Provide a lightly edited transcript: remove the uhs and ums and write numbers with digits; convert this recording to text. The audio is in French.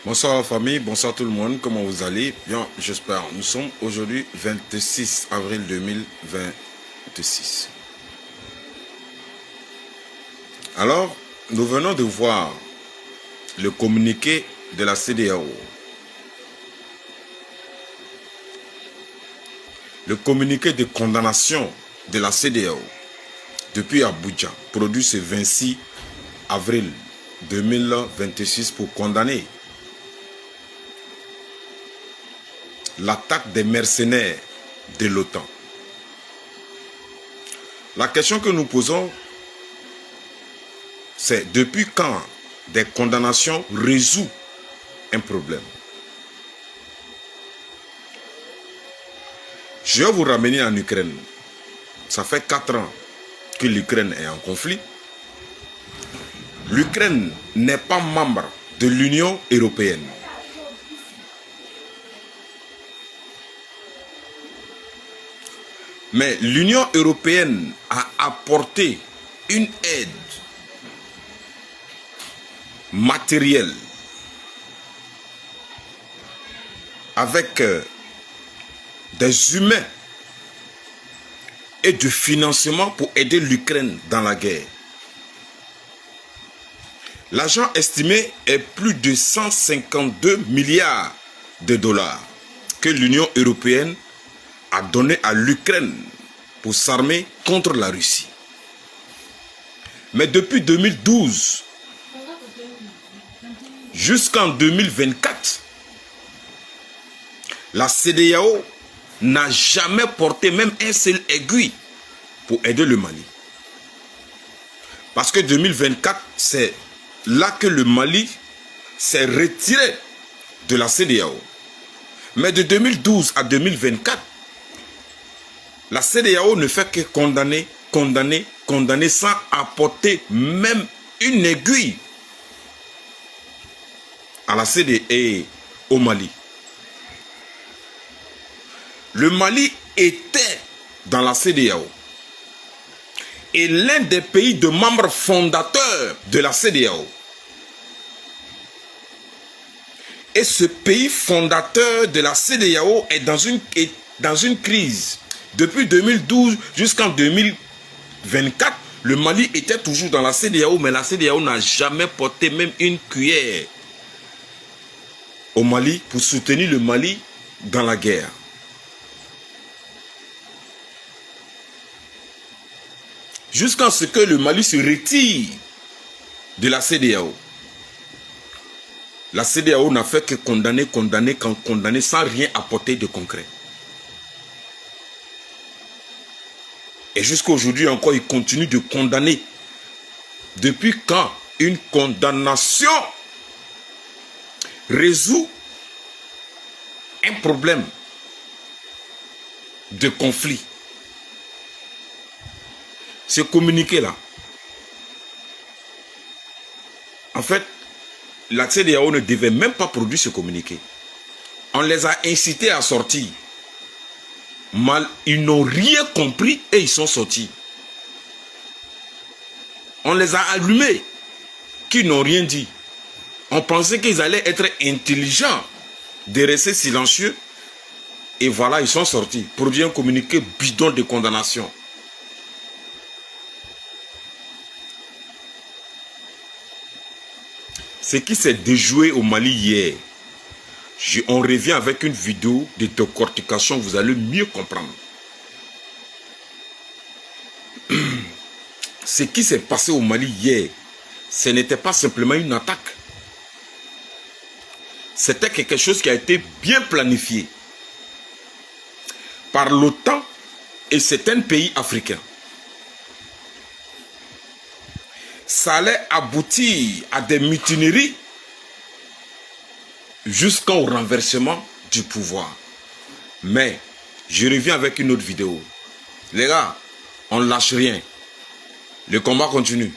Bonsoir la famille, bonsoir tout le monde, comment vous allez? Bien, j'espère. Nous sommes aujourd'hui 26 avril 2026. Alors, nous venons de voir le communiqué de la CEDEAO. Le communiqué de condamnation de la CEDEAO depuis Abuja, produit ce 26 avril 2026 pour condamner l'attaque des mercenaires de l'OTAN. La question que nous posons, c'est depuis quand des condamnations résout un problème? Je vais vous ramener en Ukraine. Ça fait 4 ans que l'Ukraine est en conflit. L'Ukraine n'est pas membre de l'Union européenne. Mais l'Union européenne a apporté une aide matérielle avec des humains et du financement pour aider l'Ukraine dans la guerre. L'argent estimé est plus de 152 milliards de dollars que l'Union européenne a donné à l'Ukraine pour s'armer contre la Russie. Mais depuis 2012 jusqu'en 2024, la CEDEAO n'a jamais porté même un seul aiguille pour aider le Mali. Parce que 2024, c'est là que le Mali s'est retiré de la CEDEAO. Mais de 2012 à 2024, la CEDEAO ne fait que condamner sans apporter même une aiguille à la CEDEAO et au Mali. Le Mali était dans la CEDEAO. Et l'un des pays de membres fondateurs de la CEDEAO. Et ce pays fondateur de la CEDEAO est dans une crise. Depuis 2012 jusqu'en 2024, le Mali était toujours dans la CEDEAO, mais la CEDEAO n'a jamais porté même une cuillère au Mali pour soutenir le Mali dans la guerre. Jusqu'à ce que le Mali se retire de la CEDEAO. La CEDEAO n'a fait que condamner sans rien apporter de concret. Et jusqu'à aujourd'hui encore, il continue de condamner. Depuis quand une condamnation résout un problème de conflit? Ce communiqué-là, en fait, la CEDEAO ne devait même pas produire ce communiqué. On les a incités à sortir. Ils n'ont rien compris et ils sont sortis. On les a allumés, qui n'ont rien dit. On pensait qu'ils allaient être intelligents, de rester silencieux. Et voilà, ils sont sortis. Produire un communiqué bidon de condamnation. Ce qui s'est déjoué au Mali hier, on revient avec une vidéo de décortication, vous allez mieux comprendre. Ce qui s'est passé au Mali hier, ce n'était pas simplement une attaque. C'était quelque chose qui a été bien planifié par l'OTAN et certains pays africains. Ça allait aboutir à des mutineries jusqu'au renversement du pouvoir. Mais je reviens avec une autre vidéo. Les gars, on ne lâche rien. Le combat continue.